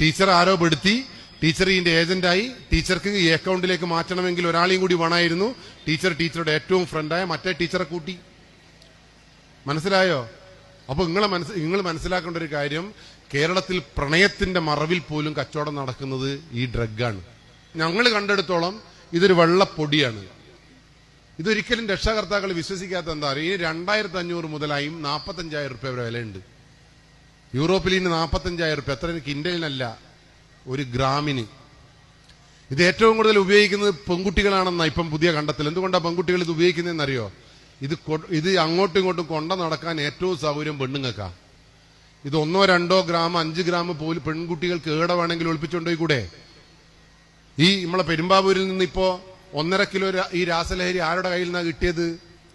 Teacher ആരോപെടുത്തി, teacher ഇതിന്റെ ഏജന്റായി. ടീച്ചർക്ക് ഈ അക്കൗണ്ടിലേക്ക് മാറ്റണമെങ്കിൽ ഒരാളെയും കൂടി വേണമായിരുന്നു. ടീച്ചറുടെ ഏറ്റവും ഫ്രണ്ടായ മറ്റേ ടീച്ചറെ കൂട്ടി. മനസ്സിലായോ? അപ്പൊ നിങ്ങൾ മനസ്സിലാക്കേണ്ട ഒരു കാര്യം, കേരളത്തിൽ പ്രണയത്തിന്റെ മറവിൽ പോലും കച്ചവടം നടക്കുന്നത് ഈ ഡ്രഗാണ്. ഞങ്ങൾ കണ്ടെടുത്തോളം ഇതൊരു വെള്ളപ്പൊടിയാണ്. ഇതൊരിക്കലും രക്ഷാകർത്താക്കൾ വിശ്വസിക്കാത്ത എന്താ പറയുക, ഇനി 2500 മുതലായും 45,000 രൂപ വരെ വിലയുണ്ട്. യൂറോപ്പിൽ ഇനി 45,000 രൂപ, എത്ര കിൻഡലിനല്ല, ഒരു ഗ്രാമിന്. ഇത് ഏറ്റവും കൂടുതൽ ഉപയോഗിക്കുന്നത് പെൺകുട്ടികളാണെന്നാ ഇപ്പം പുതിയ കണ്ടെത്തൽ. എന്തുകൊണ്ടാണ് പെൺകുട്ടികൾ ഇത് ഉപയോഗിക്കുന്നതെന്നറിയോ? ഇത് അങ്ങോട്ടും ഇങ്ങോട്ടും കൊണ്ട നടക്കാൻ ഏറ്റവും സൗകര്യം പെണ്ണുങ്ങൾക്കാ. ഇത് 1-2 ഗ്രാം 5 ഗ്രാം പോലും പെൺകുട്ടികൾക്ക് ഏടെ വേണമെങ്കിലും ഒളിപ്പിച്ചുകൊണ്ടോയി കൂടെ. ഈ നമ്മളെ പെരുമ്പാവൂരിൽ നിന്ന് ഇപ്പോ 1.5 കിലോ ഈ രാസലഹരി ആരുടെ കയ്യിൽ നിന്നാ കിട്ടിയത്?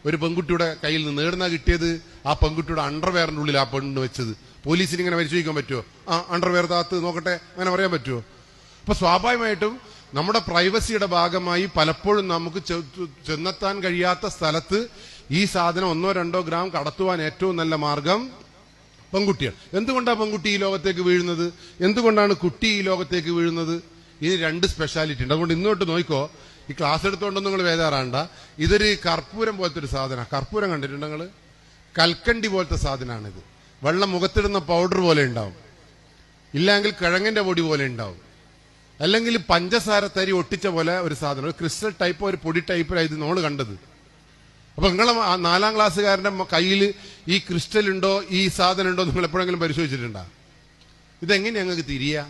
ഒരു പെൺകുട്ടിയുടെ കയ്യിൽ നിന്ന്. നേടുന്നാ കിട്ടിയത്? ആ പെൺകുട്ടിയുടെ അണ്ടർവെയറിന്റെ ഉള്ളിൽ ആ പെണ്ണിന് വെച്ചത്. പോലീസിന് ഇങ്ങനെ പരിശോധിക്കാൻ പറ്റുമോ? ആ അണ്ടർവെയർ താത്ത് നോക്കട്ടെ, അങ്ങനെ പറയാൻ പറ്റുമോ? അപ്പൊ സ്വാഭാവികമായിട്ടും നമ്മുടെ പ്രൈവസിയുടെ ഭാഗമായി പലപ്പോഴും നമുക്ക് ചെന്നെത്താൻ കഴിയാത്ത സ്ഥലത്ത് ഈ സാധനം 1-2 ഗ്രാം കടത്തുവാൻ ഏറ്റവും നല്ല മാർഗം പെൺകുട്ടിയാണ്. എന്തുകൊണ്ടാണ് പെൺകുട്ടി ഈ ലോകത്തേക്ക് വീഴുന്നത്? എന്തുകൊണ്ടാണ് കുട്ടി ഈ ലോകത്തേക്ക് വീഴുന്നത്? ഇനി 2 സ്പെഷ്യാലിറ്റി ഉണ്ട്. അതുകൊണ്ട് ഇന്നോട്ട് നോക്കിക്കോ, ഈ ക്ലാസ് എടുത്തോണ്ടൊന്നും നിങ്ങൾ വേദാറാണ്ട. ഇതൊരു കർപ്പൂരം പോലത്തെ ഒരു സാധനം. കർപ്പൂരം കണ്ടിട്ടുണ്ട് നിങ്ങൾ? കൽക്കണ്ടി പോലത്തെ സാധനമാണിത്. വെള്ളം മുഖത്തിടുന്ന പൗഡർ പോലെ ഉണ്ടാവും, ഇല്ലെങ്കിൽ കിഴങ്ങിന്റെ പൊടി പോലെ ഉണ്ടാവും, അല്ലെങ്കിൽ പഞ്ചസാര തരി ഒട്ടിച്ച പോലെ ഒരു സാധനം, ഒരു ക്രിസ്റ്റൽ ടൈപ്പോ ഒരു പൊടി ടൈപ്പിലാണ് ഇത് നമ്മൾ കണ്ടത്. അപ്പൊ നിങ്ങളെ 4ാം ക്ലാസ്സുകാരന്റെ കയ്യിൽ ഈ ക്രിസ്റ്റൽ ഉണ്ടോ, ഈ സാധനം ഉണ്ടോ, നിങ്ങൾ എപ്പോഴെങ്കിലും പരിശോധിച്ചിട്ടുണ്ടോ? ഇതെങ്ങനെ ഞങ്ങൾക്ക് തിരിയാ?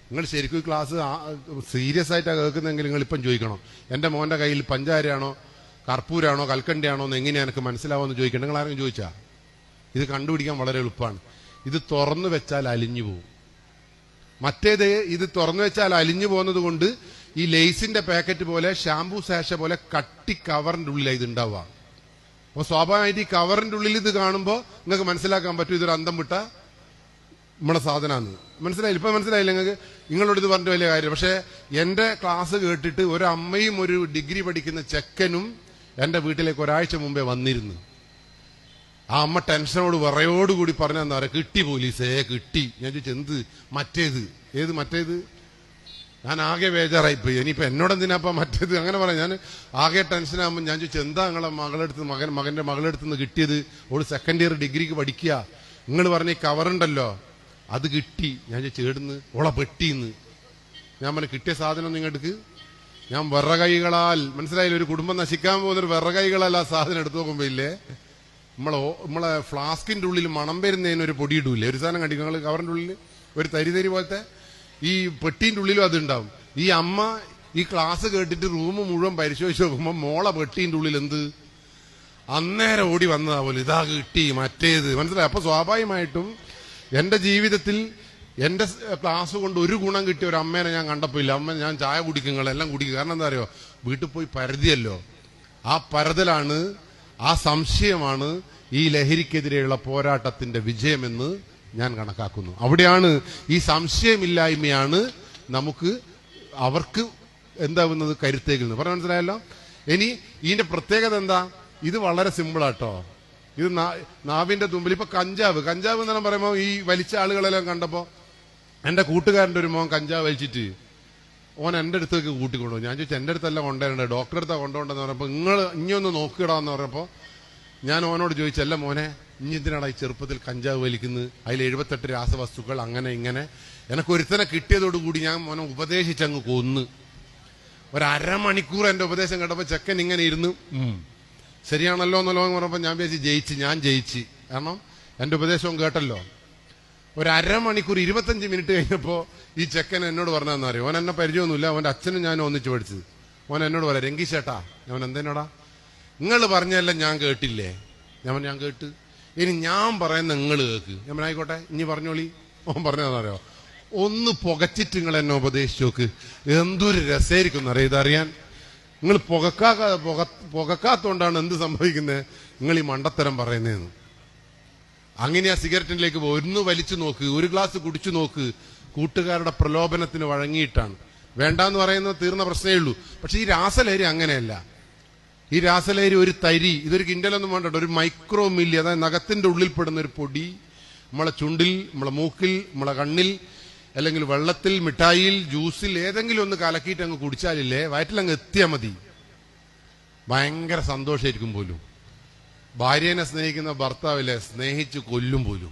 നിങ്ങൾ ശരിക്കും ഈ ക്ലാസ് സീരിയസ് ആയിട്ടാണ് കേൾക്കുന്നതെങ്കിൽ നിങ്ങൾ ഇപ്പം ചോദിക്കണം, എന്റെ മോന്റെ കയ്യിൽ പഞ്ചാരയാണോ കർപ്പൂരാണോ കൽക്കണ്ടിയാണോ എന്ന് എങ്ങനെയാണ് എനിക്ക് മനസ്സിലാവുമെന്ന് ചോദിക്കണം. നിങ്ങൾ ആരെങ്കിലും ചോദിച്ചാ? ഇത് കണ്ടുപിടിക്കാൻ വളരെ എളുപ്പമാണ്. ഇത് തുറന്നു വെച്ചാൽ അലിഞ്ഞു പോകും. മറ്റേത് ഇത് തുറന്നു വെച്ചാൽ അലിഞ്ഞു പോകുന്നത് കൊണ്ട് ഈ ലേസിന്റെ പാക്കറ്റ് പോലെ, ഷാംപൂ സാഷ പോലെ കട്ടി കവറിന്റെ ഉള്ളിലാണ് ഇത് ഉണ്ടാവുക. അപ്പൊ സ്വാഭാവികമായിട്ട് ഈ കവറിന്റെ ഉള്ളിൽ ഇത് കാണുമ്പോൾ നിങ്ങൾക്ക് മനസ്സിലാക്കാൻ പറ്റും ഇതൊരു അന്തം വിട്ട നമ്മുടെ സാധനമാണ്. മനസ്സിലായില്ല? ഇപ്പൊ മനസ്സിലായില്ല നിങ്ങൾക്ക്? നിങ്ങളോട് ഇത് പറഞ്ഞിട്ട് വലിയ കാര്യം. പക്ഷെ എന്റെ ക്ലാസ് കേട്ടിട്ട് ഒരു അമ്മയും ഒരു ഡിഗ്രി പഠിക്കുന്ന ചെക്കനും എന്റെ വീട്ടിലേക്ക് ഒരാഴ്ച മുമ്പേ വന്നിരുന്നു. ആ അമ്മ ടെൻഷനോട് വിറയോടുകൂടി പറഞ്ഞെന്താ പറയാ, കിട്ടി പോലീസേ കിട്ടി. ഞാൻ ചോദിച്ചു എന്ത്? മറ്റേത്. ഏത് മറ്റേത്? ഞാൻ ആകെ ബേജാറായിപ്പോയി. ഇനിയിപ്പോ എന്നോടെന്തിനാപ്പ മറ്റേത് അങ്ങനെ പറയാം. ഞാൻ ആകെ ടെൻഷനാകുമ്പോൾ ഞാൻ ചോദിച്ചു എന്താ നിങ്ങളെ മകന്റെ മകളെടുത്ത് നിന്ന് കിട്ടിയത്? ഓള് 2nd ഇയർ ഡിഗ്രിക്ക് പഠിക്കുക. നിങ്ങൾ പറഞ്ഞ ഈ കവറുണ്ടല്ലോ അത് കിട്ടി. ഞാൻ ചോദിച്ചു ഏടുന്ന്? ഓളെ പെട്ടിന്ന്. ഞാൻ പറഞ്ഞു കിട്ടിയ സാധനം നിങ്ങടുക്ക്. ഞാൻ വിറകൈകളാൽ, മനസ്സിലായില്ല, ഒരു കുടുംബം നശിക്കാൻ പോകുന്നൊരു വിറകൈകളല്ല ആ സാധനം എടുത്തു നോക്കുമ്പോ ഇല്ലേ, നമ്മളെ ഫ്ലാസ്കിന്റെ ഉള്ളിൽ മണം വരുന്നതിന് ഒരു പൊടി ഇടൂല്ലേ, ഒരു സാധനം കണ്ടി നിങ്ങൾ കവറിന്റെ ഉള്ളിൽ ഒരു തരി പോലത്തെ, ഈ പെട്ടീന്റെ ഉള്ളിലും അത് ഉണ്ടാവും. ഈ അമ്മ ഈ ക്ലാസ് കേട്ടിട്ട് റൂം മുഴുവൻ പരിശോധിച്ച് നോക്കുമ്പോ മോളെ പെട്ടീന്റെ ഉള്ളിൽ എന്ത്? അന്നേരം ഓടി വന്നതാ പോലെ, ഇതാ കിട്ടി മറ്റേത്. മനസ്സിലായി? അപ്പൊ സ്വാഭാവികമായിട്ടും എന്റെ ജീവിതത്തിൽ എന്റെ ക്ലാസ് കൊണ്ട് ഒരു ഗുണം കിട്ടിയ ഒരു അമ്മേനെ ഞാൻ കണ്ടപ്പോ ഇല്ല. അമ്മ ഞാൻ ചായ കുടിക്കുങ്ങളെല്ലാം കുടിക്കും. കാരണം എന്താ അറിയോ, വീട്ടിൽ പോയി പരതിയല്ലോ. ആ പരതലാണ്, ആ സംശയമാണ് ഈ ലഹരിക്കെതിരെയുള്ള പോരാട്ടത്തിന്റെ വിജയമെന്ന് ഞാൻ കണക്കാക്കുന്നു. അവിടെയാണ് ഈ സംശയമില്ലായ്മയാണ് നമുക്ക് അവർക്ക് എന്താവുന്നത് കരുത്തേക്കുന്നത്. പറഞ്ഞ മനസ്സിലായല്ലോ? ഇനി ഇതിന്റെ പ്രത്യേകത എന്താ? ഇത് വളരെ സിമ്പിളാട്ടോ. ഇത് നാവിന്റെ തുമ്പിൽ. ഇപ്പൊ കഞ്ചാവ് എന്ന് പറയുമ്പോൾ ഈ വലിച്ച ആളുകളെല്ലാം കണ്ടപ്പോ എന്റെ കൂട്ടുകാരന്റെ ഒരു മോൻ കഞ്ചാവ് വലിച്ചിട്ട് ഓൻ എന്റെ അടുത്തേക്ക് കൂട്ടിക്കൊണ്ടുപോകും. ഞാൻ ചോദിച്ചു എന്റെ അടുത്തല്ല കൊണ്ടുവരണ്ടേ, ഡോക്ടറെ അടുത്താ കൊണ്ടുപോകണ്ടെന്ന് പറഞ്ഞപ്പോ ഇനിയൊന്ന് നോക്കിയിടാന്ന് പറഞ്ഞപ്പോ ഞാൻ ഓനോട് ചോദിച്ചല്ല മോനെ, ഇനി എന്തിനാണ് ഈ ചെറുപ്പത്തിൽ കഞ്ചാവ് വലിക്കുന്നത്? അതിൽ 78 രാസവസ്തുക്കൾ അങ്ങനെ ഇങ്ങനെ. എനക്കൊരുത്തനെ കിട്ടിയതോടുകൂടി ഞാൻ മോനെ ഉപദേശിച്ചങ്ങ് കൊന്ന്. ഒരു അരമണിക്കൂർ എന്റെ ഉപദേശം കേട്ടപ്പോ ചെക്കൻ ഇങ്ങനെ ഇരുന്ന് ശരിയാണല്ലോ എന്നല്ലോ എന്ന് പറഞ്ഞപ്പോ ഞാൻ വിചാരിച്ചു ഞാൻ ജയിച്ച്. കാരണം എന്റെ ഉപദേശവും കേട്ടല്ലോ. ഒരു അരമണിക്കൂർ 25 മിനിറ്റ് കഴിഞ്ഞപ്പോ ഈ ചെക്കൻ എന്നോട് പറഞ്ഞതെന്ന് അറിയാം. ഓൻ എന്നെ പരിചയമൊന്നുമില്ല, അവന്റെ അച്ഛനും ഞാനും ഒന്നിച്ച് പഠിച്ചത്. ഓൻ എന്നോട് പറയാം, രംഗീഷേട്ടാ. ഞാൻ എന്തേനോടാ? നിങ്ങൾ പറഞ്ഞെല്ലാം ഞാൻ കേട്ടില്ലേ? ഞാൻ കേട്ട്. ഇനി ഞാൻ പറയുന്ന നിങ്ങൾ കേക്ക്. ഞാൻ ആയിക്കോട്ടെ ഇനി പറഞ്ഞോളി. ഓൻ പറഞ്ഞതെന്നറിയോ, ഒന്ന് പുകച്ചിട്ട് നിങ്ങൾ എന്നെ ഉപദേശിച്ചു നോക്ക്, എന്തൊരു രസമായിരിക്കും അറിയാം ഇതറിയാൻ. നിങ്ങൾ പുകക്കാത്തോണ്ടാണ് എന്ത് സംഭവിക്കുന്നത്, നിങ്ങൾ ഈ മണ്ടത്തരം പറയുന്നതെന്ന്. അങ്ങനെ ആ സിഗരറ്റിലേക്ക് ഒന്ന് വലിച്ചു നോക്ക്, ഒരു ഗ്ലാസ് കുടിച്ചു നോക്ക്. കൂട്ടുകാരുടെ പ്രലോഭനത്തിന് വഴങ്ങിയിട്ടാണ്. വേണ്ടാന്ന് പറയുന്നത് തീർന്ന പ്രശ്നമേ ഉള്ളൂ. പക്ഷെ ഈ രാസലഹരി അങ്ങനെയല്ല. ഈ രാസലഹരി ഒരു തരി, ഇതൊരു കിൻഡലൊന്നും വേണ്ട, ഒരു മൈക്രോ മില്ലി, അതായത് നഖത്തിന്റെ ഉള്ളിൽ പെടുന്ന ഒരു പൊടി നമ്മളെ ചുണ്ടിൽ, നമ്മളെ മൂക്കിൽ, നമ്മളെ കണ്ണിൽ അല്ലെങ്കിൽ വെള്ളത്തിൽ, മിഠായിയിൽ, ജ്യൂസിൽ ഏതെങ്കിലും ഒന്ന് കലക്കിയിട്ട് അങ്ങ് കുടിച്ചാലില്ലേ വയറ്റിലങ്ങ് എത്തിയാൽ മതി, ഭയങ്കര സന്തോഷമായിരിക്കും പോലും. ഭാര്യനെ സ്നേഹിക്കുന്ന ഭർത്താവില്ലേ സ്നേഹിച്ച് കൊല്ലും പോലും.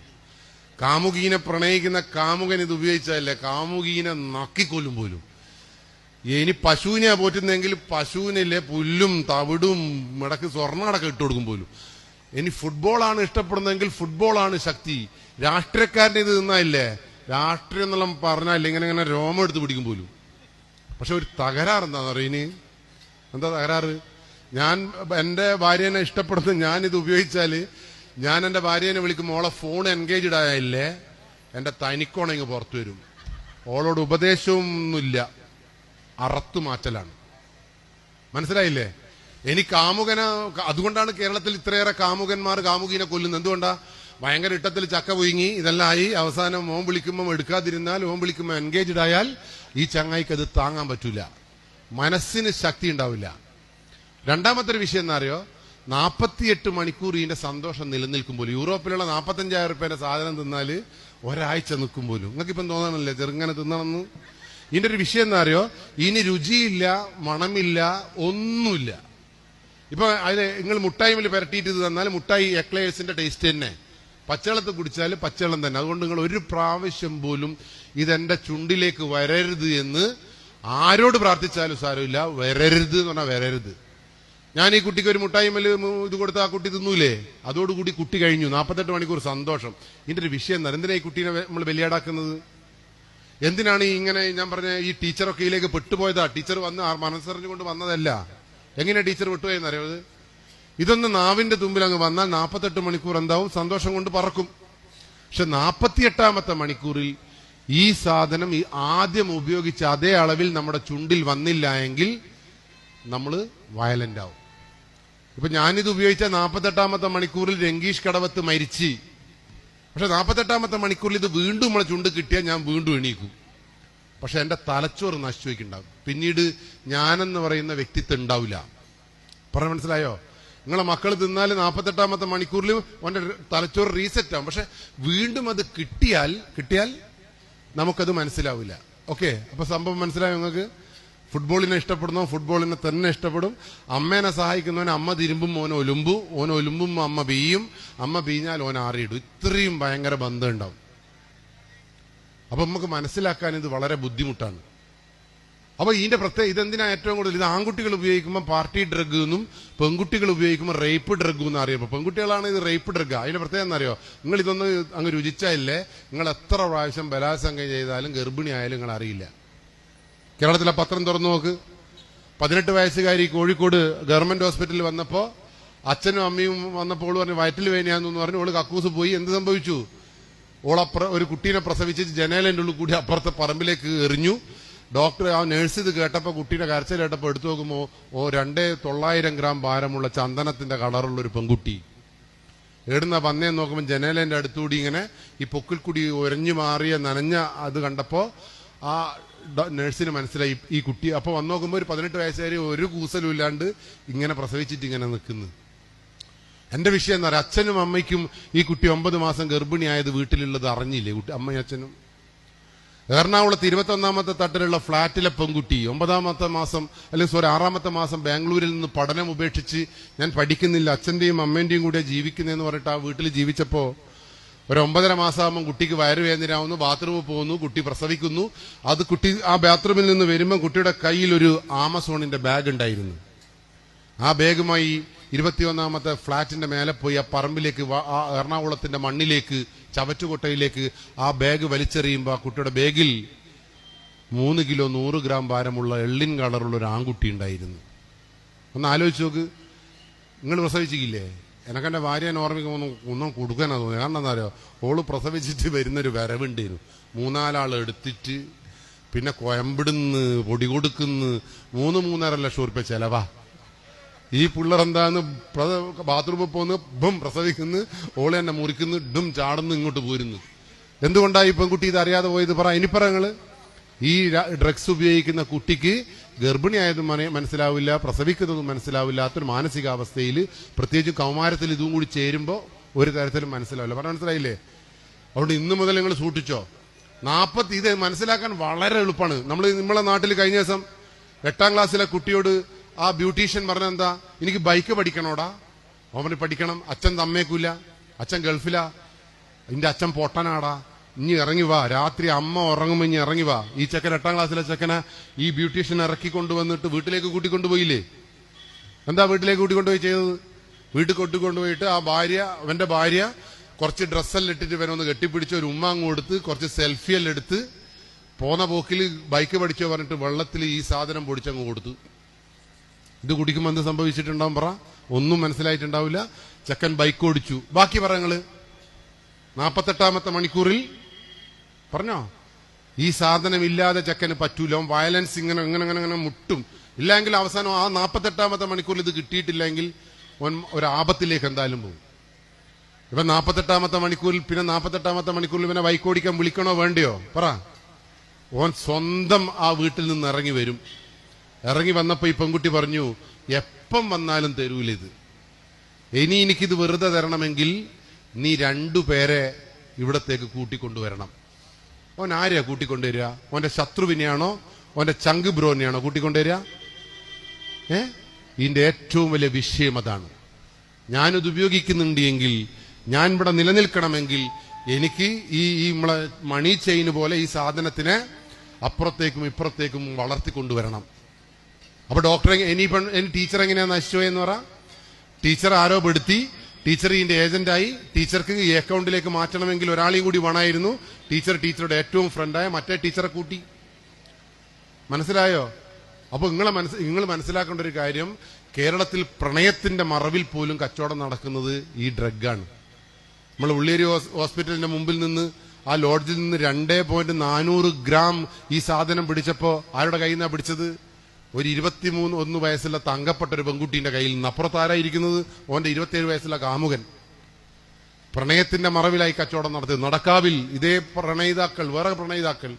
കാമുകീനെ പ്രണയിക്കുന്ന കാമുകൻ ഇത് ഉപയോഗിച്ചാലേ കാമുകീനെ നക്കിക്കൊല്ലും പോലും. ഇനി പശുവിനെയാ പോറ്റുന്നെങ്കിൽ പശുവിനില്ലേ പുല്ലും തവിടും മിടക്ക് സ്വർണ്ണടക്കം ഇട്ട് കൊടുക്കും പോലും. ഇനി ഫുട്ബോളാണ് ഇഷ്ടപ്പെടുന്നതെങ്കിൽ ഫുട്ബോളാണ് ശക്തി. രാഷ്ട്രീയക്കാരനെ ഇത് നിന്നായില്ലേ രാഷ്ട്രീയം എന്നുള്ള പറഞ്ഞാൽ ഇങ്ങനെ ഇങ്ങനെ രോമം എടുത്ത് പിടിക്കും പോലും. പക്ഷെ ഒരു തകരാറ് എന്താണെന്ന് അറിയാം. ഇനി എന്താ തകരാറ്? ഞാൻ എന്റെ ഭാര്യനെ ഇഷ്ടപ്പെടുന്ന ഞാനിത് ഉപയോഗിച്ചാൽ ഞാൻ എന്റെ ഭാര്യനെ വിളിക്കുമ്പോൾ ഓളെ ഫോൺ എൻഗേജ്ഡ് ആയില്ലേ എന്റെ തനിക്കോണിങ് പുറത്തു വരും. ഓളോട് ഉപദേശവും ഒന്നുമില്ല, അറത്തു മാറ്റലാണ്. മനസ്സിലായില്ലേ? എനിക്ക് കാമുകന, അതുകൊണ്ടാണ് കേരളത്തിൽ ഇത്രയേറെ കാമുകന്മാർ കാമുകീനെ കൊല്ലുന്നത്. എന്തുകൊണ്ടാ? ഭയങ്കര ഇട്ടത്തിൽ ചക്ക പൊയ്ങ്ങി ഇതെല്ലാം ആയി അവസാനം ഓം വിളിക്കുമ്പോൾ എടുക്കാതിരുന്നാൽ, ഓം വിളിക്കുമ്പോൾ എൻഗേജ്ഡ് ആയാൽ ഈ ചങ്ങായിക്ക് അത് താങ്ങാൻ പറ്റൂല, മനസ്സിന് ശക്തി ഉണ്ടാവില്ല. രണ്ടാമത്തെ ഒരു വിഷയം എന്താ അറിയോ? 48 മണിക്കൂർ ഇതിന്റെ സന്തോഷം നിലനിൽക്കും പോലും. യൂറോപ്പിലുള്ള 45,000 രൂപയുടെ സാധനം തിന്നാല് ഒരാഴ്ച നിൽക്കും പോലും. നിങ്ങൾക്കിപ്പം തോന്നണല്ലേ ചെറുങ്ങനെ തിന്നണമെന്ന്? ഇതിന്റെ ഒരു വിഷയം എന്താ അറിയോ? ഇനി രുചിയില്ല, മണമില്ല, ഒന്നുമില്ല. ഇപ്പൊ അതിന് നിങ്ങൾ മുട്ടായി പുരട്ടിയിട്ട് തന്നാൽ മുട്ടായി എക്ലേഴ്സിന്റെ ടേസ്റ്റ് തന്നെ. പച്ചവെള്ളത്ത് കുടിച്ചാൽ പച്ചവെള്ളം തന്നെ. അതുകൊണ്ട് നിങ്ങൾ ഒരു പ്രാവശ്യം പോലും ഇതെന്റെ ചുണ്ടിലേക്ക് വരരുത് എന്ന് ആരോട് പ്രാർത്ഥിച്ചാലും സാരമില്ല. വരരുത് എന്ന് പറഞ്ഞാൽ വരരുത്. ഞാൻ ഈ കുട്ടിക്ക് ഒരു മുട്ടായി ഇത് കൊടുത്ത ആ കുട്ടി തിന്നൂലേ? അതോടുകൂടി കുട്ടി കഴിഞ്ഞു. 48 മണിക്കൂർ സന്തോഷം. ഇതിന്റെ ഒരു വിഷയം എന്താ? എന്തിനാ ഈ കുട്ടീനെ നമ്മൾ ബലിയാടാക്കുന്നത്? എന്തിനാണ് ഇങ്ങനെ? ഞാൻ പറഞ്ഞ ഈ ടീച്ചറൊക്കെ ഇതിലേക്ക് പെട്ടുപോയതാ. ടീച്ചർ വന്ന് മനസ്സറിഞ്ഞുകൊണ്ട് വന്നതല്ല. എങ്ങനെയാ ടീച്ചർ വിട്ടുപോയെന്നറിയത്? ഇതൊന്ന് നാവിന്റെ തുമ്പിൽ അങ്ങ് വന്നാൽ 48 മണിക്കൂർ എന്താവും? സന്തോഷം കൊണ്ട് പറക്കും. പക്ഷെ 48ാമത്തെ മണിക്കൂറിൽ ഈ സാധനം ഈ ആദ്യം ഉപയോഗിച്ച അതേ അളവിൽ നമ്മുടെ ചുണ്ടിൽ വന്നില്ല എങ്കിൽ നമ്മൾ വയലന്റ് ആവും. ഇപ്പൊ ഞാനിത് ഉപയോഗിച്ച 48ാമത്തെ മണിക്കൂറിൽ രംഗീഷ് കടവത്ത് മരിച്ച്, പക്ഷെ 48ാമത്തെ മണിക്കൂറിൽ ഇത് വീണ്ടും നമ്മളെ ചുണ്ട് കിട്ടിയാൽ ഞാൻ വീണ്ടും എണീക്കും. പക്ഷെ എന്റെ തലച്ചോറ് നശിച്ചു വയ്ക്കുണ്ടാവും. പിന്നീട് ഞാനെന്ന് പറയുന്ന വ്യക്തിത്വം ഉണ്ടാവില്ല. പറഞ്ഞ മനസ്സിലായോ? നിങ്ങളെ മക്കൾ തിന്നാൽ 48ാമത്തെ മണിക്കൂറിൽ അവന്റെ തലച്ചോറ് റീസെറ്റ് ആവും. പക്ഷെ വീണ്ടും അത് കിട്ടിയാൽ നമുക്കത് മനസ്സിലാവില്ല. ഓക്കെ, അപ്പൊ സംഭവം മനസ്സിലായോ നിങ്ങൾക്ക്? ഫുട്ബോളിനെ ഇഷ്ടപ്പെടുന്നവൻ ഫുട്ബോളിനെ തന്നെ ഇഷ്ടപ്പെടും. അമ്മേനെ സഹായിക്കുന്നവന് അമ്മ തിരുമ്പും ഓൻ ഒലുമ്പും അമ്മ ബീയും, അമ്മ ബീഞ്ഞാൽ ഓൻ ആറിയിടും. ഇത്രയും ഭയങ്കര ബന്ധം ഉണ്ടാവും. അപ്പൊ നമുക്ക് മനസ്സിലാക്കാൻ ഇത് വളരെ ബുദ്ധിമുട്ടാണ്. അപ്പൊ ഇതിന്റെ ഇതെന്തിനാ ഏറ്റവും കൂടുതൽ? ഇത് ആൺകുട്ടികൾ ഉപയോഗിക്കുമ്പോൾ പാർട്ടി ഡ്രഗ് എന്നും പെൺകുട്ടികൾ ഉപയോഗിക്കുമ്പോൾ റേപ്പ് ഡ്രഗ് എന്ന് അറിയപ്പോ പെൺകുട്ടികളാണ് ഇത് റേപ്പ് ഡ്രഗ്. അതിന്റെ പ്രത്യേകത എന്നറിയോ? നിങ്ങൾ ഇതൊന്ന് അങ്ങ് രുചിച്ചായില്ലേ നിങ്ങൾ എത്ര പ്രാവശ്യം ബലാത്സംഗം ചെയ്താലും ഗർഭിണി ആയാലും നിങ്ങൾ അറിയില്ല. കേരളത്തിലെ പത്രം തുറന്നു നോക്ക്. 18 വയസ്സുകാരി കോഴിക്കോട് ഗവൺമെന്റ് ഹോസ്പിറ്റലിൽ വന്നപ്പോ അച്ഛനും അമ്മയും വന്നപ്പോൾ പറഞ്ഞു വയറ്റിൽ വേനയാന്ന് പറഞ്ഞു. ഓള് കക്കൂസ് പോയി. എന്ത് സംഭവിച്ചു? ഒരു കുട്ടീനെ പ്രസവിച്ച് ജനലിന്റെ ഉള്ളിൽ കൂടി അപ്പുറത്തെ പറമ്പിലേക്ക് എറിഞ്ഞു. ഡോക്ടർ ആ നേഴ്സ് ഇത് കേട്ടപ്പോ കുട്ടീനെ കരച്ചിൽ കേട്ടപ്പോ എടുത്തു നോക്കുമ്പോ 2,900 ഗ്രാം ഭാരമുള്ള ചന്ദനത്തിന്റെ കളറുള്ള ഒരു പെൺകുട്ടി. ഏടുന്ന വന്നേന്ന് നോക്കുമ്പോൾ ജനലിന്റെ അടുത്തുകൂടി ഇങ്ങനെ ഈ പൊക്കിൽ കൂടി ഒരഞ്ഞു മാറിയ നനഞ്ഞ അത് കണ്ടപ്പോ ആ നഴ്സിന് മനസ്സിലായി ഈ കുട്ടി. അപ്പൊ വന്നു നോക്കുമ്പോ ഒരു 18 വയസ്സുകാരി ഒരു കൂസലും ഇല്ലാണ്ട് ഇങ്ങനെ പ്രസവിച്ചിട്ട് ഇങ്ങനെ നിൽക്കുന്നു. എന്റെ വിഷയം എന്താ പറയുക? അച്ഛനും അമ്മയ്ക്കും ഈ കുട്ടി 9 മാസം ഗർഭിണിയായത് വീട്ടിലുള്ളത് അറിഞ്ഞില്ലേ? അമ്മയും അച്ഛനും. എറണാകുളത്ത് 21ാമത്തെ തട്ടിലുള്ള ഫ്ളാറ്റിലെ പെൺകുട്ടി 9ാമത്തെ മാസം അല്ലെങ്കിൽ 6ാമത്തെ മാസം ബാംഗ്ലൂരിൽ നിന്ന് പഠനം ഉപേക്ഷിച്ച് ഞാൻ പഠിക്കുന്നില്ല, അച്ഛന്റെയും അമ്മേന്റെയും കൂടെ ജീവിക്കുന്നതെന്ന് പറഞ്ഞിട്ട് ആ വീട്ടിൽ ജീവിച്ചപ്പോ ഒരു 9.5 മാസമാകുമ്പോൾ കുട്ടിക്ക് വയറുവേദനയാവുന്നു, ബാത്റൂമിൽ പോകുന്നു, കുട്ടി പ്രസവിക്കുന്നു. അത് കുട്ടി ആ ബാത്റൂമിൽ നിന്ന് വരുമ്പോൾ കുട്ടിയുടെ കയ്യിൽ ഒരു ആമസോണിന്റെ ബാഗ് ഉണ്ടായിരുന്നു. ആ ബാഗുമായി 21ാമത്തെ ഫ്ളാറ്റിന്റെ മേലെ പോയി ആ പറമ്പിലേക്ക് ആ എറണാകുളത്തിന്റെ മണ്ണിലേക്ക് ചവറ്റുകൊട്ടയിലേക്ക് ആ ബാഗ് വലിച്ചെറിയുമ്പോൾ ആ കുട്ടിയുടെ ബാഗിൽ 3 കിലോ 100 ഗ്രാം ഭാരമുള്ള എള്ളിൻ കളറുള്ള ഒരു ആൺകുട്ടി ഉണ്ടായിരുന്നു. ഒന്ന് ആലോചിച്ച് നോക്ക്. നിങ്ങൾ പ്രസവിച്ചില്ലേ? എനക്കെന്റെ ഭാര്യനെ ഓർമ്മിക്കുമ്പോൾ ഒന്നും കൊടുക്കാനാ തോന്നി. കാരണം എന്താ പറയുക? ഓള് പ്രസവിച്ചിട്ട് വരുന്നൊരു വരവുണ്ടായിരുന്നു. 3-4 ആൾ എടുത്തിട്ട് പിന്നെ കോയമ്പിടുന്ന് പൊടി കൊടുക്കുന്നു. 3-3.5 ലക്ഷം ഉറുപ്പ്യ ചെലവാ. ഈ പിള്ളേരെന്താന്ന് ബാത്റൂമിൽ പോകുന്നു, ബും പ്രസവിക്കുന്നു, ഓളെ തന്നെ മുറിക്കുന്നു, ഡും ചാടുന്നു, ഇങ്ങോട്ട് പോരുന്നു. എന്തുകൊണ്ടാണ് ഈ പെൺകുട്ടി ഇത് അറിയാതെ പോയത്? പറ. ഇനി പറങ്ങള്. ഈ ഡ്രഗ്സ് ഉപയോഗിക്കുന്ന കുട്ടിക്ക് ഗർഭിണിയായതും മനസ്സിലാവില്ല, പ്രസവിക്കുന്നതും മനസ്സിലാവില്ലാത്തൊരു മാനസികാവസ്ഥയിൽ, പ്രത്യേകിച്ച് കൗമാരത്തിൽ ഇതും കൂടി ചേരുമ്പോൾ ഒരു തരത്തിലും മനസ്സിലാവില്ല. പറഞ്ഞ മനസ്സിലായില്ലേ? അതുകൊണ്ട് ഇന്നു മുതൽ നിങ്ങൾ സൂക്ഷിച്ചോ. ഇത് മനസ്സിലാക്കാൻ വളരെ എളുപ്പമാണ്. നമ്മളെ നാട്ടിൽ കഴിഞ്ഞ ദിവസം 8ാം ക്ലാസ്സിലെ കുട്ടിയോട് ആ ബ്യൂട്ടീഷ്യൻ പറഞ്ഞ എന്താ, എനിക്ക് ബൈക്ക് പഠിക്കണോടാ. അവന് പഠിക്കണം, അച്ഛൻ തമ്മേക്കൂല, അച്ഛൻ ഗൾഫിലാ, എന്റെ അച്ഛൻ പൊട്ടനാടാ, ഇനി ഇറങ്ങി വാ, രാത്രി അമ്മ ഉറങ്ങുമ്പോ ഇനി ഇറങ്ങി വാ. ഈ ചെക്കൻ 8ാം ക്ലാസ്സിലെ ചെക്കനെ ഈ ബ്യൂട്ടീഷ്യൻ ഇറക്കി കൊണ്ടുവന്നിട്ട് വീട്ടിലേക്ക് കൂട്ടിക്കൊണ്ടുപോയില്ലേ? എന്താ വീട്ടിലേക്ക് കൂട്ടിക്കൊണ്ടുപോയി ചെയ്തത്? വീട്ടിൽ കൊണ്ടുപോയിട്ട് അവന്റെ ഭാര്യ കുറച്ച് ഡ്രസ്സെല്ലാം ഇട്ടിട്ട് ഇവനൊന്ന് കെട്ടിപ്പിടിച്ച് ഒരു ഉമ്മ അങ്ങ് കൊടുത്ത് കുറച്ച് സെൽഫിയെല്ലാം എടുത്ത് പോന്ന പോക്കിൽ ബൈക്ക് പഠിച്ചോ പറഞ്ഞിട്ട് വെള്ളത്തിൽ ഈ സാധനം പൊടിച്ചങ്ങ് കൊടുത്തു. ഇത് കുടിക്കുമ്പോൾ എന്ത് സംഭവിച്ചിട്ടുണ്ടാവും പറ? ഒന്നും മനസ്സിലായിട്ടുണ്ടാവില്ല. ചെക്കൻ ബൈക്ക് ഓടിച്ചു. ബാക്കി പറങ്ങള് 48ാമത്തെ മണിക്കൂറിൽ പറഞ്ഞോ, ഈ സാധനം ഇല്ലാതെ ചെക്കന് പറ്റൂല, വയലൻസ് ഇങ്ങനെ ഇങ്ങനെ ഇങ്ങനെ ഇങ്ങനെ മുട്ടും. ഇല്ലെങ്കിൽ അവസാനം ആ 48ാമത്തെ മണിക്കൂറിൽ ഇത് കിട്ടിയിട്ടില്ലെങ്കിൽ ഒരു ആപത്തിലേക്ക് എന്തായാലും പോകും. ഇപ്പൊ 48ാമത്തെ മണിക്കൂറിൽ പിന്നെ 48ാമത്തെ മണിക്കൂറിൽ ഇവനെ ബൈക്ക് ഓടിക്കാൻ വിളിക്കണോ വേണ്ടയോ പറ? ഓൻ സ്വന്തം ആ വീട്ടിൽ നിന്ന് ഇറങ്ങി വരും. ഇറങ്ങി വന്നപ്പോ ഈ പെൺകുട്ടി പറഞ്ഞു, എപ്പം വന്നാലും തരൂലിത്, ഇനി എനിക്കിത് വെറുതെ തരണമെങ്കിൽ നീ 2 പേരെ ഇവിടത്തേക്ക് കൂട്ടിക്കൊണ്ടുവരണം. ഓൻ ആരെയാ കൂട്ടിക്കൊണ്ടുവരിക? ഓന്റെ ശത്രുവിനെയാണോ ഓന്റെ ചങ്ക് ബ്രോനെയാണോ കൂട്ടിക്കൊണ്ടുവരിക? ഇതിന്റെ ഏറ്റവും വലിയ വിഷയം അതാണ്. ഞാനിത് ഉപയോഗിക്കുന്നുണ്ട് എങ്കിൽ, ഞാൻ ഇവിടെ നിലനിൽക്കണമെങ്കിൽ എനിക്ക് ഈ നമ്മളെ മണി ചെയിന് പോലെ ഈ സാധനത്തിനെ അപ്പുറത്തേക്കും ഇപ്പുറത്തേക്കും വളർത്തിക്കൊണ്ടുവരണം. അപ്പൊ ഡോക്ടറെ ടീച്ചർ എങ്ങനെയാ നശിച്ചുപോയെന്ന് പറ? ടീച്ചർ ആരോപെടുത്തി, ടീച്ചർ ഇതിന്റെ ഏജന്റായി, ടീച്ചർക്ക് ഈ അക്കൗണ്ടിലേക്ക് മാറ്റണമെങ്കിൽ ഒരാളെയും കൂടി വേണമായിരുന്നു. ടീച്ചറുടെ ഏറ്റവും ഫ്രണ്ടായ മറ്റേ ടീച്ചറെ കൂട്ടി. മനസ്സിലായോ? അപ്പൊ നിങ്ങൾ മനസ്സിലാക്കേണ്ട ഒരു കാര്യം, കേരളത്തിൽ പ്രണയത്തിന്റെ മറവിൽ പോലും കച്ചവടം നടക്കുന്നത് ഈ ഡ്രഗാണ്. നമ്മൾ ഉള്ളിയേരി ഹോസ്പിറ്റലിന്റെ മുമ്പിൽ നിന്ന് ആ ലോഡ്ജിൽ നിന്ന് 2.400 ഗ്രാം ഈ സാധനം പിടിച്ചപ്പോ ആരുടെ കയ്യിൽ നിന്നാ പിടിച്ചത്? ഒരു 23 വയസ്സുള്ള തങ്കപ്പെട്ട ഒരു പെൺകുട്ടീന്റെ കയ്യിൽ നിന്ന്. അപ്പുറത്താരായിരിക്കുന്നത്? ഓന്റെ 27 വയസ്സുള്ള കാമുകൻ. പ്രണയത്തിന്റെ മറവിലായി കച്ചവടം നടത്തി. നടക്കാവിൽ ഇതേ പ്രണയിതാക്കൾ, വേറെ പ്രണയിതാക്കൾ.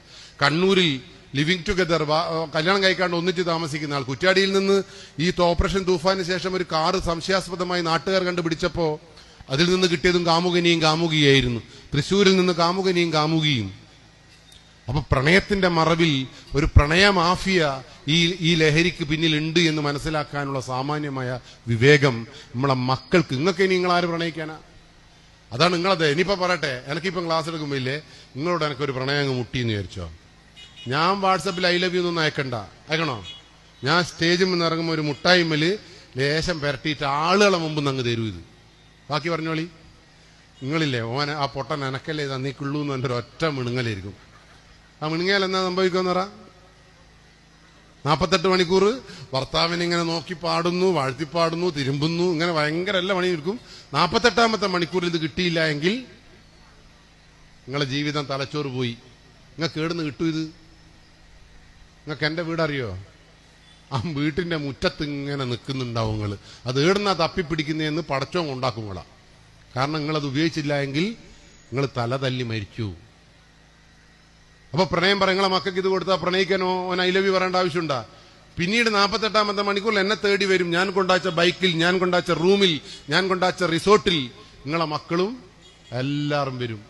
കണ്ണൂരിൽ ലിവിംഗ് ടുഗദർ, കല്യാണം കഴിക്കാണ്ട് ഒന്നിച്ച് താമസിക്കുന്ന ആൾ. കുറ്റ്യാടിയിൽ നിന്ന് ഈ ഓപ്പറേഷൻ തൂഫാന് ശേഷം ഒരു കാറ് സംശയാസ്പദമായി നാട്ടുകാർ കണ്ടുപിടിച്ചപ്പോ അതിൽ നിന്ന് കിട്ടിയതും കാമുകനെയും കാമുകിയായിരുന്നു. തൃശ്ശൂരിൽ നിന്ന് കാമുകനെയും കാമുകിയും. അപ്പൊ പ്രണയത്തിന്റെ മറവിൽ ഒരു പ്രണയ മാഫിയ ഈ ലഹരിക്ക് പിന്നിലുണ്ട് എന്ന് മനസ്സിലാക്കാനുള്ള സാമാന്യമായ വിവേകം നമ്മളെ മക്കൾക്ക്. നിങ്ങൾക്ക് ഇനി നിങ്ങൾ ആര് പ്രണയിക്കാനാ? അതാണ് നിങ്ങളത്. ഇനിയിപ്പോ പറയട്ടെ, എനിക്കിപ്പം ക്ലാസ് എടുക്കുമ്പോ ഇല്ലേ, നിങ്ങളോട് എനിക്കൊരു പ്രണയം അങ്ങ് മുട്ടിയെന്ന് വിചാരിച്ചോ, ഞാൻ വാട്സപ്പിൽ ഐ ലവ് യു ഒന്നും അയക്കണോ? ഞാൻ സ്റ്റേജിൽ നിന്ന് ഇറങ്ങുമ്പോൾ ഒരു മുട്ടായിമ്മല് ലേശം പെരട്ടിയിട്ട് ആളുകളെ മുമ്പ് അങ്ങ് തരൂ. ഇത് ബാക്കി പറഞ്ഞോളി. നിങ്ങളില്ലേ ആ പൊട്ടൻ എനക്കല്ലേ തന്നിക്കുള്ളൂ എന്ന് എൻ്റെ ഒറ്റ മിണുങ്ങലായിരിക്കും. ആ മിണുങ്ങിയാൽ എന്നാ സംഭവിക്കുമെന്ന് പറ? 48 മണിക്കൂർ ഭർത്താവിനെ ഇങ്ങനെ നോക്കി പാടുന്നു, വാഴ്ത്തിപ്പാടുന്നു, തിരുമ്പുന്നു, ഇങ്ങനെ ഭയങ്കര എല്ലാ പണിയെടുക്കും. 48ാമത്തെ മണിക്കൂറിൽ ഇത് കിട്ടിയില്ല എങ്കിൽ നിങ്ങളെ ജീവിതം തലച്ചോറ് പോയി. നിങ്ങൾക്ക് ഏടുന്ന് കിട്ടും ഇത്? നിങ്ങൾക്ക് എന്റെ വീടറിയോ? ആ വീട്ടിന്റെ മുറ്റത്ത് ഇങ്ങനെ നിൽക്കുന്നുണ്ടാവും നിങ്ങൾ. അത് ഏടുന്നാ തപ്പിപ്പിടിക്കുന്നതെന്ന് പടച്ചോൻ ഉണ്ടാക്കും നിങ്ങളാ. കാരണം നിങ്ങളത് ഉപയോഗിച്ചില്ല എങ്കിൽ നിങ്ങൾ തല തല്ലി മരിച്ചു. അപ്പൊ പ്രണയം പറ, നിങ്ങളെ മക്കൾക്ക് ഇത് കൊടുത്താൽ പ്രണയിക്കാനോ ഓൻ ഐ ലവ് യു പറയേണ്ട ആവശ്യമുണ്ടാ? പിന്നീട് 48ാമത്തെ മണിക്കൂറിൽ എന്നെ തേടി വരും. ഞാൻ കൊണ്ടാച്ച ബൈക്കിൽ, ഞാൻ കൊണ്ടാച്ച റൂമിൽ, ഞാൻ കൊണ്ടാച്ച റിസോർട്ടിൽ നിങ്ങളെ മക്കളും എല്ലാവരും വരും.